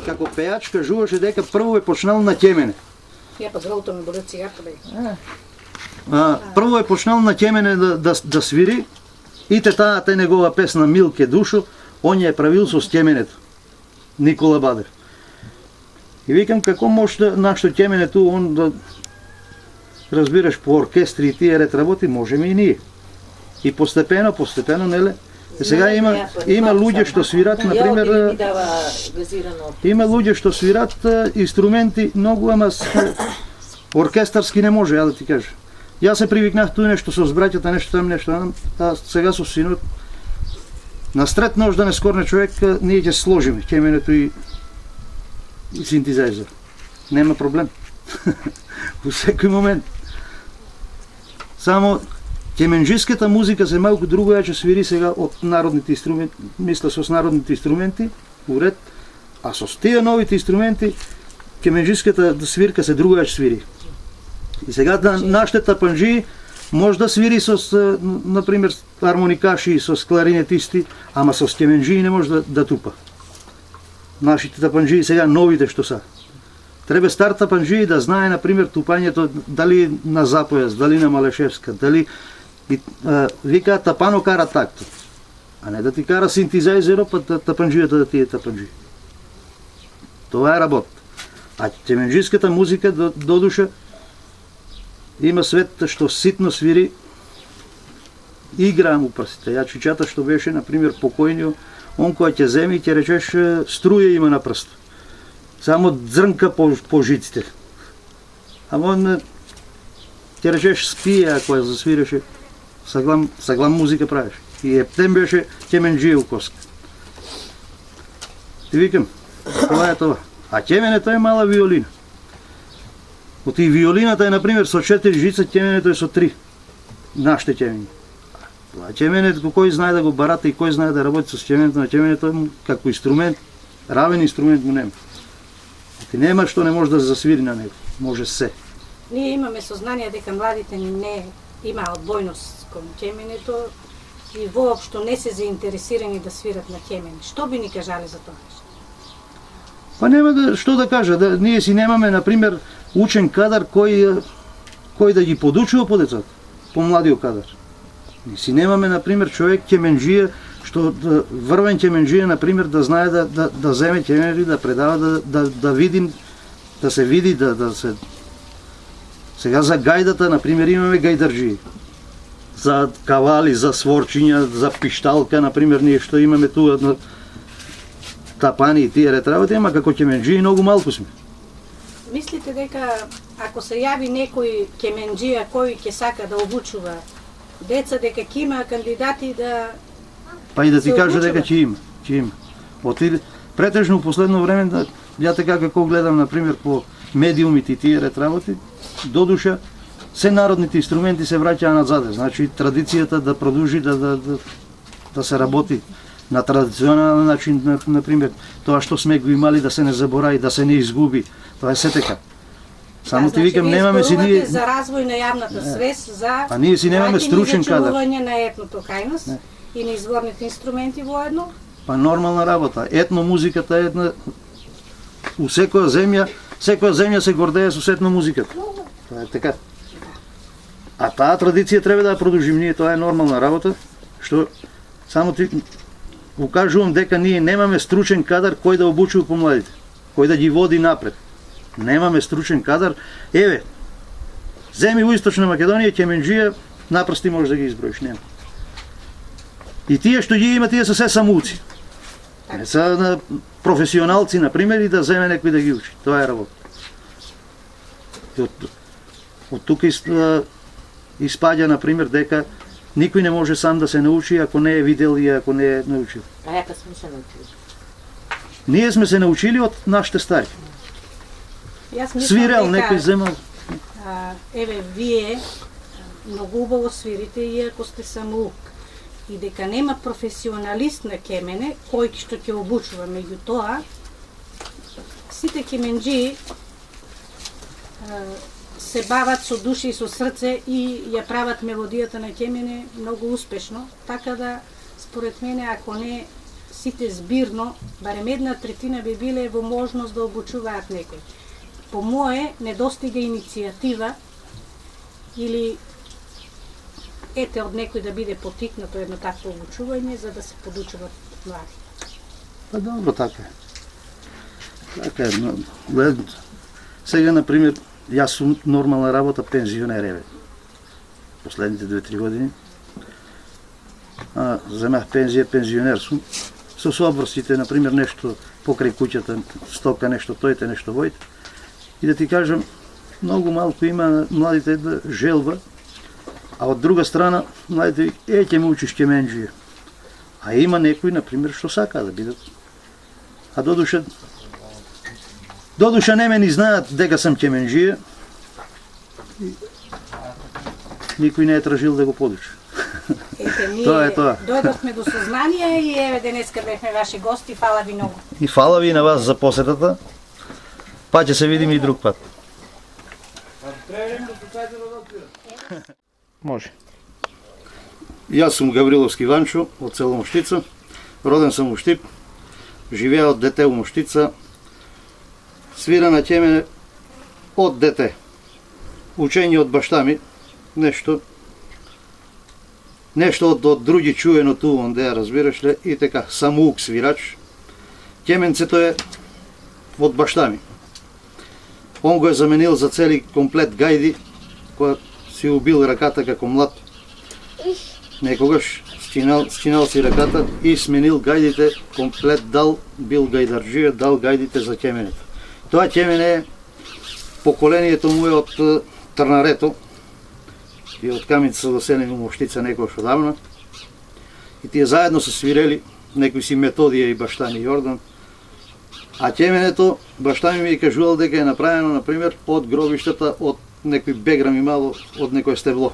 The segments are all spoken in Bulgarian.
како пеач кажуваше дека прво е почнал на ќемене. Ја па грото ми боле цигарка бе. Прво е почнал на ќемене да свири и таа негова песна Милке душо, он ја е правил со ќеменето. Никола Бадев. И викам како може да нашто ќеменето он да разбираш по оркестри и тие ред работи, можеме и ние. И постепено, неле. Сега има луѓе што свират, например, има луѓе што свират инструменти многу, ама оркестарски не може, ја да ти кажа. Јас се привикнах туј нешто со браќата, нешто там, нешто, а сега со синот на стрет нож да не скорне човек, ние ќе сложиме ќеменето и синтезајзер. Нема проблем. Во секој момент. Само ќеменџиската музика се малку другојаче свири сега од народните инструменти, мисля со народните инструменти, уред, а со тие новите инструменти ќеменџиската свирка се другојаче свири. И сега нашите тапанџии може да свири со, например, хармоникаши, со кларинетисти, ама со ќеменџии не може да тупа. Нашите тапанџии сега новите што са. Треба стар тапанџии да знае, например, тупањето дали на Запојас, дали на Малешевска, дали вика тапано кара такто. А не да ти кара синтезајзеро, па тапанџијата да ти е тапанџи. Това е работа. А ќеменџиската музика додуша има свет што ситно свири, игра му прсите. Ја чичата што беше, например, покојниот, он која ќе земи и ќе речеш струја има на прст. Само дзрнка по жиците. Ама он ќе речеш спие, ако ја засвиреше, саглам музика правиш. И ептен беше ќеменџија у коска. Ти викам, това е това. А ќеменето е мала виолина. Оти виолината е, например, со 4 жица, ќеменето е со 3. Нашите ќемени. А ќеменето, кој знае да го барата и кој знае да работи со ќеменето на ќеменето, како инструмент, равен инструмент му нема. Ти нема што не може да засвири на него. Може се. Ние имаме сознание дека младите не имаат одбојност кон ќеменето и воопшто не се заинтересирани да свират на ќемени. Што би ни кажале за тоа? Па нема што да кажа, ние си немаме, например, учен кадар кој да ги подучува по децата, по младиот кадар. Ние си немаме, например, човек ќеменџија, што врвен ќеменџија, например, да знае да земе ќеменџи, да предава, да видим, да се види, да се... Сега за гајдата, например, имаме гајдарџии. За кавали, за сворчиња, за пишталка, например, ние што имаме туа тапани и тие ретработи, ама како ќеменџии многу малку сме. Мислите дека ако се јави некој ќеменџија кој ќе сака да обучува деца, дека ќе има кандидати да... Па и да ти кажа дека ќе има. Претежно у последно време, ја така како гледам, например, по медиумите и тие ретработи, додуша, се народните инструменти се враќаа назаде. Значи, традицијата да продолжи да се работи на традиционален начин, например, тоа што сме го имали да се не заборави, да се не изгуби. Тоа е се така. Само ти викам, немаме си ние... за развој на јавната свест, за... А ние си немаме стручен кадар. Зачувување на етнотокајност и на изворните инструменти воедно. Па нормална работа. Етномузиката е една... У секоја земја се гордее со етномузиката. Тоа е така. А таа традиција треба да ја продолжим ние, тоа е нормална работа, што само ти укажувам дека ние немаме стручен кадар кој да обучува помладите, кој да ги води напред. Немаме стручен кадар. Еве, земи у Источна Македонија ќеменџија, напрсти можеш да ги изброиш, нема. И тие што ги има, тие се се самуци. Не се професионалци, например, и да земе некој да ги учи. Тоа е работа. Од тука испаѓа, например, дека никој не може сам да се научи ако не е видел и ако не е научил. А јака сме се научили? Ние сме се научили од нашите стари. Свирел, некој земал. Еве, вие многу убаво свирите иако сте самоук. И дека нема професионалист на ќемене кој што ќе обучува. Меѓутоа, сите ќеменџии се бават со душа и со срце и ја прават мелодијата на ќемене многу успешно, така да според мене ако не сите збирно, барем 1/3 би биле во можност да обучуваат некој. По мое, недостига иницијатива или ете од некој да биде потикнато едно такво обучување за да се подучуваат млади. Па добро, така е. Така е. Сега, например, јас сум нормална работа пензионер, еве. Последните 2-3 години. Земах пензија, пензионер сум. Со собросите, например, нешто покрај куќата, стока, нешто тојте, нешто војте. И да ти кажам, многу малку има младите да желба, а од друга страна, младите ќе ме учиш ќеменџија. А има некои, например, што сака да бидат. А додуша не ме ни знаат дека сам ќеменџија. Никој не е тражил да го подучи. Ете, ние Тоа е тоа. дојдовме до сознание и еве денеска бевме ваши гости, фала ви многу. И фала ви на вас за посетата. Па ќе се видиме и друг пат. Може. Јас сум Гавриловски Ванчо, од село Моштица. Роден сум во Штип. Живеа од дете во Моштица. Свира на ќемене од дете. Учење од башта ми. Нешто од други чуено ту, онде ја разбираш ли, и така, самоук свирач. Ќеменцето е од башта ми. Он го е заменил за цели комплет гајди, која си убил раката како млад. Некогаш стинал си раката и сменил гајдите комплет, бил гајдарџија, дал гајдите за ќеменето. Тоа ќемене е поколението му е од Трнарето и од Каменица доселени во Моштица некојаш одамна. И тие заедно се свирели, некои си Методија и башта ми Јордан. А ќеменето, башта ми е кажувал дека е направено, например, од гробиштата, од некој беграм имало, од некој стебло.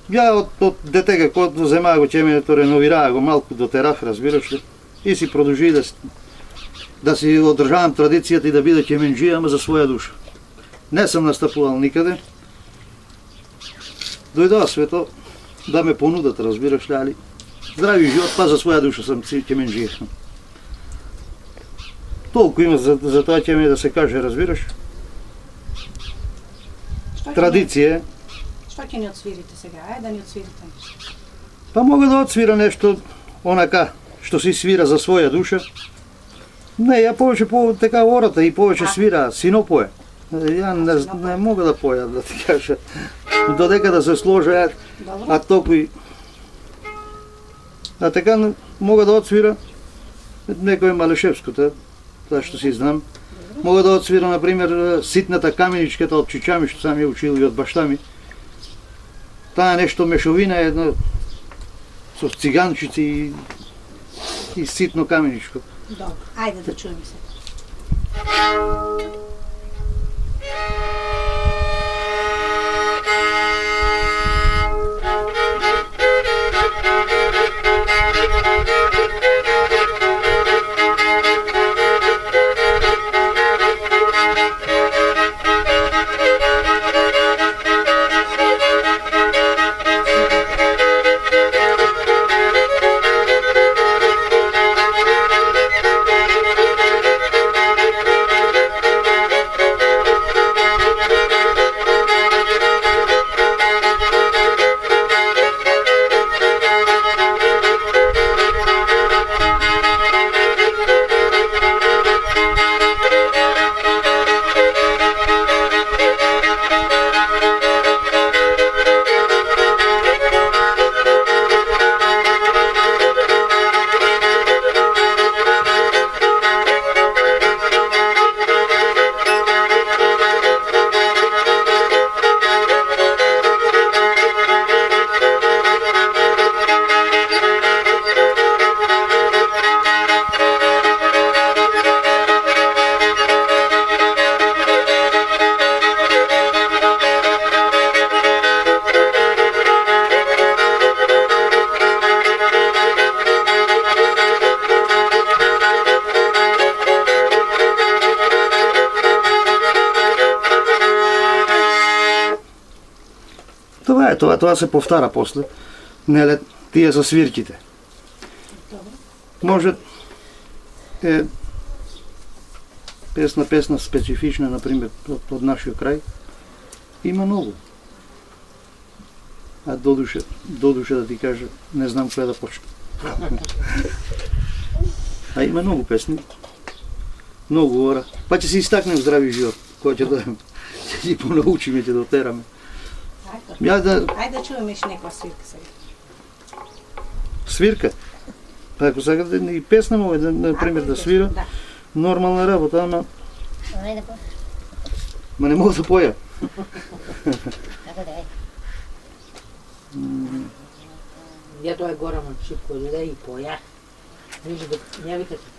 Ја од детека, кога земаа го ќеменето, реновираа го малку, дотерав, разбираш ли, и си продолжи да си одржавам традицијата и да биде ќеменџија, ама за своја душа. Не сам настапувал никаде. Дојдоа свето да ме понудат, разбираш ли, али здрави живот, па за своја душа сам ќеменџија. Толку има за тоа ќемене да се каже, разбираш. Традиција. Што ќе ни отсвирите сега? Ајде да ни отсвирите. Па мога да отсвира нешто онака што си свира за своја душа. Не, ја повеќе така ората и повеќе свира, сино пое. Ја не мога да поја, да ти кажа. Додека да се сложа, а токој. А така мога да отсвира некој Малешевското, тоа што си знам. Мога да отсвира, например, ситната каменичката од Чичами, што сам ја учил и од башта ми. Таа нешто мешовина едно со циганчици и ситно каменичко. Добро, ајде да чуеме се. Тоа се повтара после. Неле, тие за свирките. Може е песна специфична, например, од нашиот крај. Има многу. А додуше да ти кажа, не знам која да почне. А има многу песни. Многу ора. Па ќе се истакнем здрави живот. Кој ќе дојдем? Ќе ги понаучиме, ќе дотераме. Ајде да чуваме некоја свирка сега. Свирка? Па ако сакате и песна може да, например, да свира, Да. нормална работа, ама... Ма не мога да поја. Ја тоа е Горан Шипко дојде и поја. Вижте да јавите се.